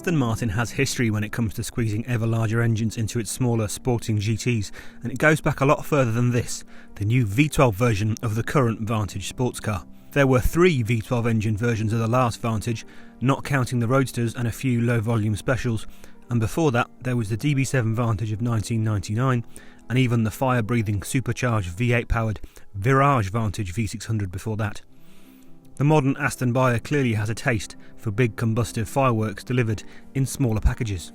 Aston Martin has history when it comes to squeezing ever larger engines into its smaller sporting GTs, and it goes back a lot further than this, the new V12 version of the current Vantage sports car. There were 3 V12 engine versions of the last Vantage, not counting the Roadsters and a few low volume specials, and before that there was the DB7 Vantage of 1999 and even the fire-breathing supercharged V8 powered Virage Vantage V600 before that. The modern Aston buyer clearly has a taste for big combustive fireworks delivered in smaller packages.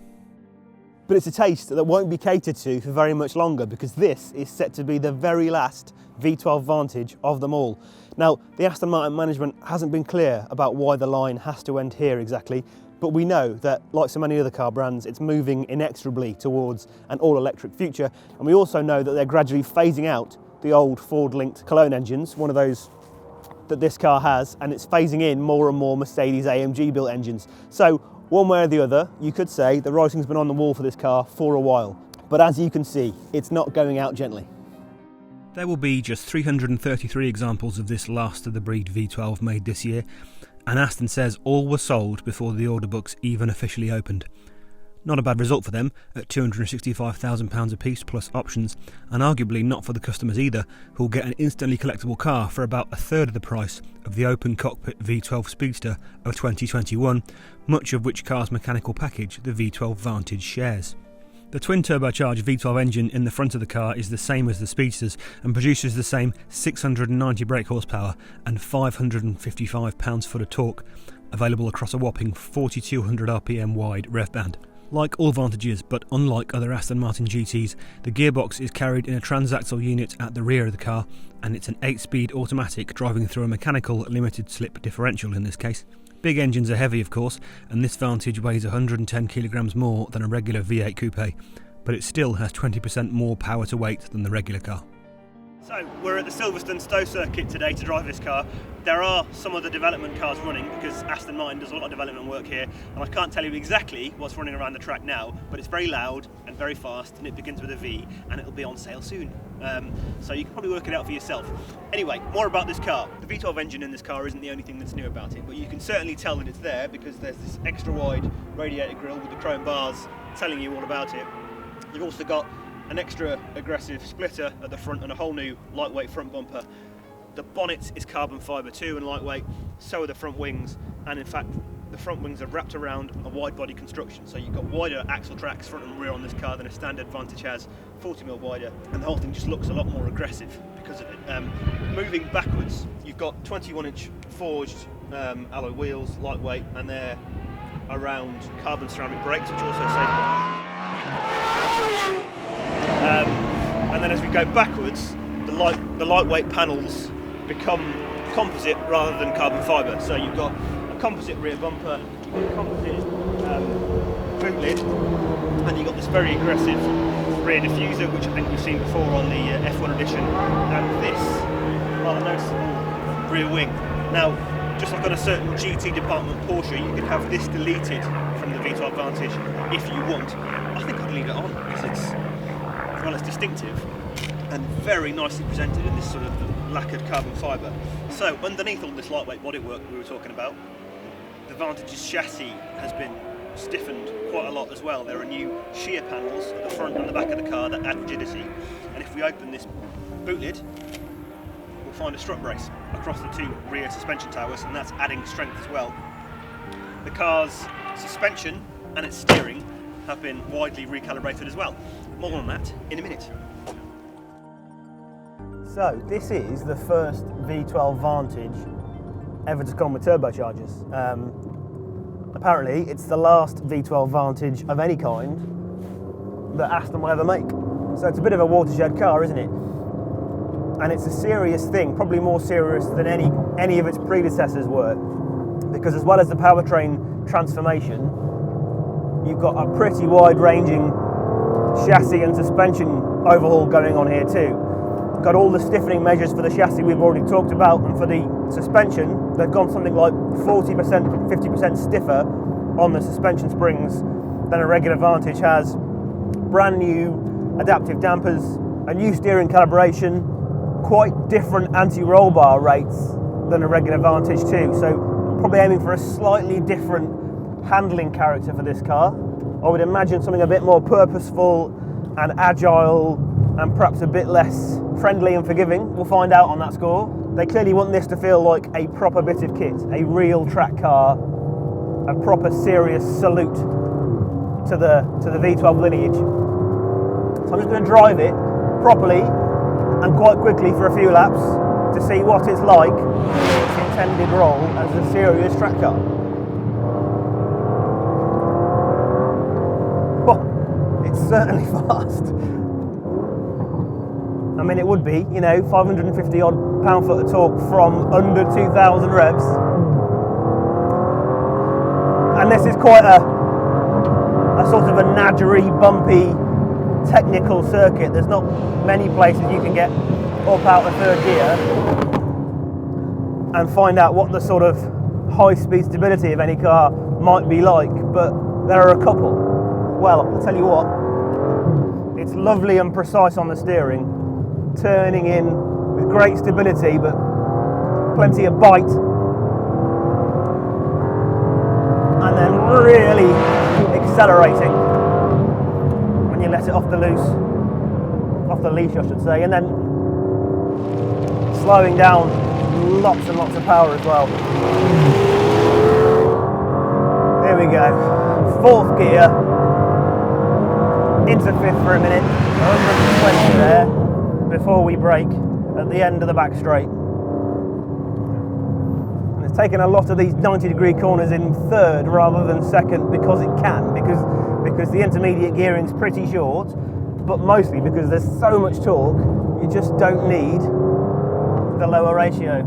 But it's a taste that won't be catered to for very much longer, because this is set to be the very last V12 Vantage of them all. Now, the Aston Martin management hasn't been clear about why the line has to end here exactly, but we know that, like so many other car brands, it's moving inexorably towards an all-electric future, and we also know that they're gradually phasing out the old Ford-linked Cologne engines, one of those that this car has, and it's phasing in more and more Mercedes-AMG built engines. So one way or the other, you could say the writing's been on the wall for this car for a while. But as you can see, it's not going out gently. There will be just 333 examples of this last of the breed V12 made this year, and Aston says all were sold before the order books even officially opened. Not a bad result for them at £265,000 apiece plus options, and arguably not for the customers either, who'll get an instantly collectible car for about a third of the price of the open cockpit V12 Speedster of 2021, much of which car's mechanical package the V12 Vantage shares. The twin turbocharged V12 engine in the front of the car is the same as the Speedsters and produces the same 690 brake horsepower and 555 pounds-foot of torque, available across a whopping 4200 RPM wide rev band. Like all Vantages, but unlike other Aston Martin GTs, the gearbox is carried in a transaxle unit at the rear of the car, and it's an 8-speed automatic driving through a mechanical limited slip differential in this case. Big engines are heavy, of course, and this Vantage weighs 110 kilograms more than a regular V8 coupe, but it still has 20% more power to weight than the regular car. So we're at the Silverstone Stowe circuit today to drive this car. There are some of the development cars running because Aston Martin does a lot of development work here, and I can't tell you exactly what's running around the track now, but it's very loud and very fast, and it begins with a V, and it'll be on sale soon. So you can probably work it out for yourself. Anyway, more about this car. The V12 engine in this car isn't the only thing that's new about it, but you can certainly tell that it's there because there's this extra wide radiator grille with the chrome bars telling you all about it. You've also got an extra aggressive splitter at the front and a whole new lightweight front bumper. The bonnet is carbon fibre too and lightweight, so are the front wings, and in fact the front wings are wrapped around a wide body construction, so you've got wider axle tracks front and rear on this car than a standard Vantage has, 40mm wider, and the whole thing just looks a lot more aggressive because of it. Moving backwards, you've got 21-inch forged alloy wheels, lightweight, and they're around carbon ceramic brakes, which also save. And then as we go backwards, the lightweight panels become composite rather than carbon fibre. So you've got a composite rear bumper, you've got a composite boot lid, and you've got this very aggressive rear diffuser, which I think we've seen before on the F1 edition, and this rather noticeable rear wing. Now, just like on a certain GT department Porsche, you can have this deleted from the V12 Vantage if you want. I think I'd leave it on because it's distinctive and very nicely presented in this sort of lacquered carbon fibre. So underneath all this lightweight bodywork we were talking about, the Vantage's chassis has been stiffened quite a lot as well. There are new shear panels at the front and the back of the car that add rigidity, and if we open this boot lid, we'll find a strut brace across the 2 rear suspension towers, and that's adding strength as well. The car's suspension and its steering have been widely recalibrated as well. More on that in a minute. So this is the first V12 Vantage ever to come with turbochargers. Apparently it's the last V12 Vantage of any kind that Aston will ever make. So it's a bit of a watershed car, isn't it? And it's a serious thing, probably more serious than any of its predecessors were, because as well as the Powertrain Transformation, you've got a pretty wide-ranging chassis and suspension overhaul going on here too. Got all the stiffening measures for the chassis we've already talked about, and for the suspension, they've gone something like 40%, 50% stiffer on the suspension springs than a regular Vantage has. Brand new adaptive dampers, a new steering calibration, quite different anti-roll bar rates than a regular Vantage too. So probably aiming for a slightly different handling character for this car. I would imagine something a bit more purposeful and agile and perhaps a bit less friendly and forgiving. We'll find out on that score. They clearly want this to feel like a proper bit of kit, a real track car, a proper serious salute to the V12 lineage. So I'm just going to drive it properly and quite quickly for a few laps to see what it's like in its intended role as a serious track car. It's certainly fast. I mean, it would be, 550 odd pound-foot of torque from under 2,000 revs. And this is quite a sort of a nadgery, bumpy, technical circuit. There's not many places you can get up out of third gear and find out what the sort of high-speed stability of any car might be like, but there are a couple. Well, I'll tell you what, it's lovely and precise on the steering, turning in with great stability but plenty of bite, and then really accelerating when you let it off the leash I should say, and then slowing down lots and lots of power as well. There we go, fourth gear. Into fifth for a minute, 120 there before we brake at the end of the back straight. And it's taken a lot of these 90-degree corners in third rather than second because it can, because the intermediate gearing's pretty short, but mostly because there's so much torque, you just don't need the lower ratio.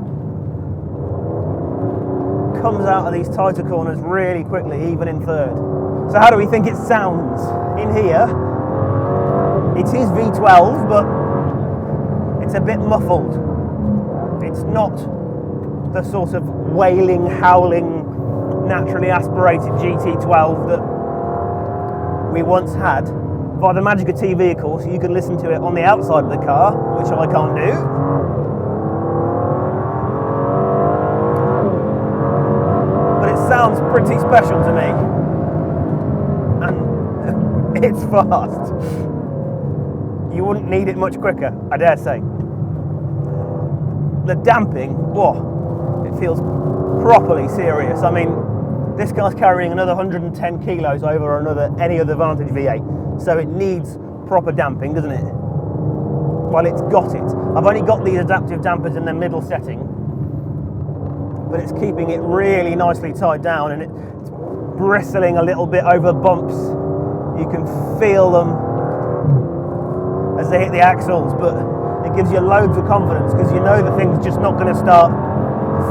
Comes out of these tighter corners really quickly, even in third. So how do we think it sounds in here? It is V12, but it's a bit muffled. It's not the sort of wailing, howling, naturally aspirated GT12 that we once had. By the magic of TV, of course, you can listen to it on the outside of the car, which I can't do. But it sounds pretty special to me. And it's fast. You wouldn't need it much quicker, I dare say. The damping, it feels properly serious. I mean, this car's carrying another 110 kilos over any other Vantage V8, so it needs proper damping, doesn't it? Well, it's got it. I've only got these adaptive dampers in the middle setting, but it's keeping it really nicely tied down, and it's bristling a little bit over bumps. You can feel them as they hit the axles, but it gives you loads of confidence because you know the thing's just not going to start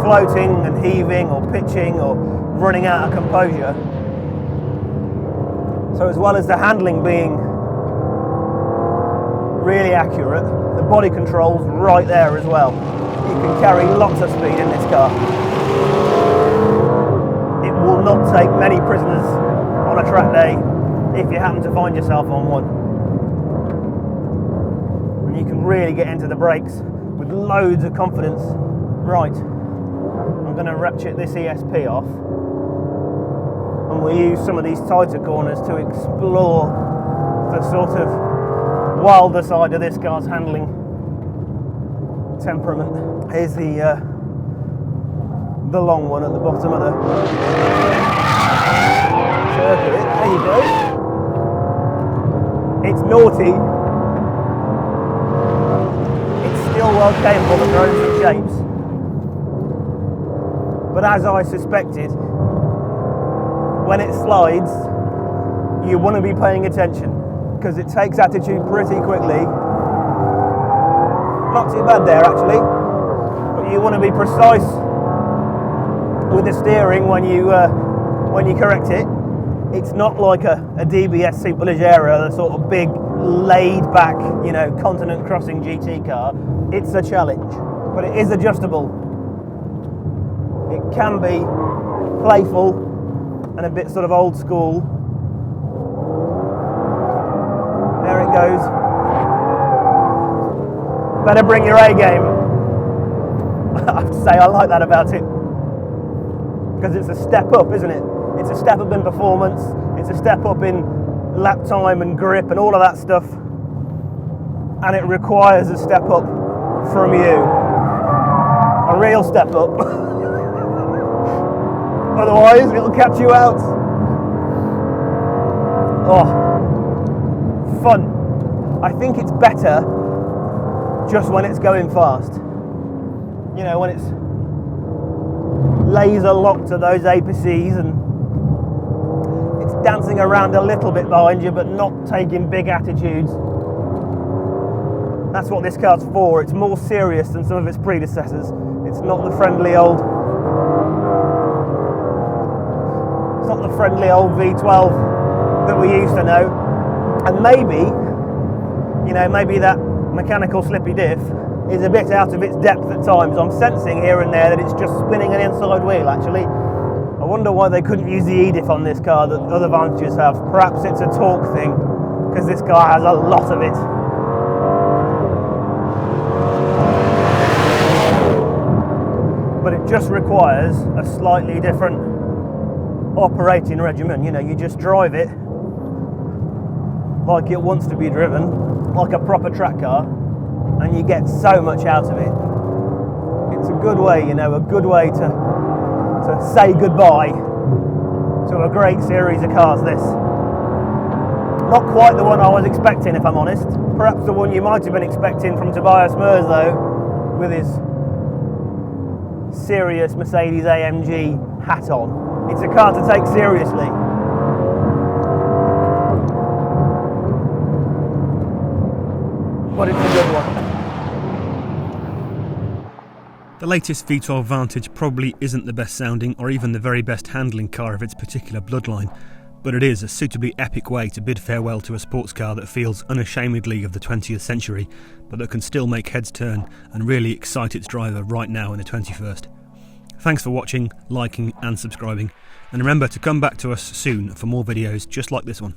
floating and heaving or pitching or running out of composure. So as well as the handling being really accurate, the body control's right there as well. You can carry lots of speed in this car. It will not take many prisoners on a track day if you happen to find yourself on one. You can really get into the brakes with loads of confidence. Right, I'm going to ratchet this ESP off and we'll use some of these tighter corners to explore the sort of wilder side of this car's handling temperament. Here's the long one at the bottom of the circuit. There you go. It's naughty. Well capable of throwing some shapes, but as I suspected, when it slides you want to be paying attention because it takes attitude pretty quickly. Not too bad there actually, but you want to be precise with the steering when you correct it. It's not like a DBS Superleggera, the sort of big laid back, continent crossing GT car. It's a challenge, but it is adjustable. It can be playful and a bit sort of old school. There it goes. Better bring your A game. I have to say I like that about it, because it's a step up, isn't it? It's a step up in performance, it's a step up in lap time and grip and all of that stuff, and it requires a step up from you, a real step up. Otherwise it'll catch you out. Oh, fun. I think it's better just when it's going fast. You know, when it's laser locked to those apices and it's dancing around a little bit behind you but not taking big attitudes. That's what this car's for. It's more serious than some of its predecessors. It's not the friendly old V12 that we used to know. And maybe that mechanical slippy diff is a bit out of its depth at times. I'm sensing here and there that it's just spinning an inside wheel, actually. I wonder why they couldn't use the E-diff on this car that other Vantages have. Perhaps it's a torque thing, because this car has a lot of it. But it just requires a slightly different operating regimen. You know, you just drive it like it wants to be driven, like a proper track car, and you get so much out of it. It's a good way, you know, a good way to say goodbye to a great series of cars, this. Not quite the one I was expecting, if I'm honest. Perhaps the one you might have been expecting from Tobias Merz, though, with his serious Mercedes-AMG hat on. It's a car to take seriously. But it's a good one. The latest V12 Vantage probably isn't the best sounding or even the very best handling car of its particular bloodline, but it is a suitably epic way to bid farewell to a sports car that feels unashamedly of the 20th century, but that can still make heads turn and really excite its driver right now in the 21st. Thanks for watching, liking and subscribing, and remember to come back to us soon for more videos just like this one.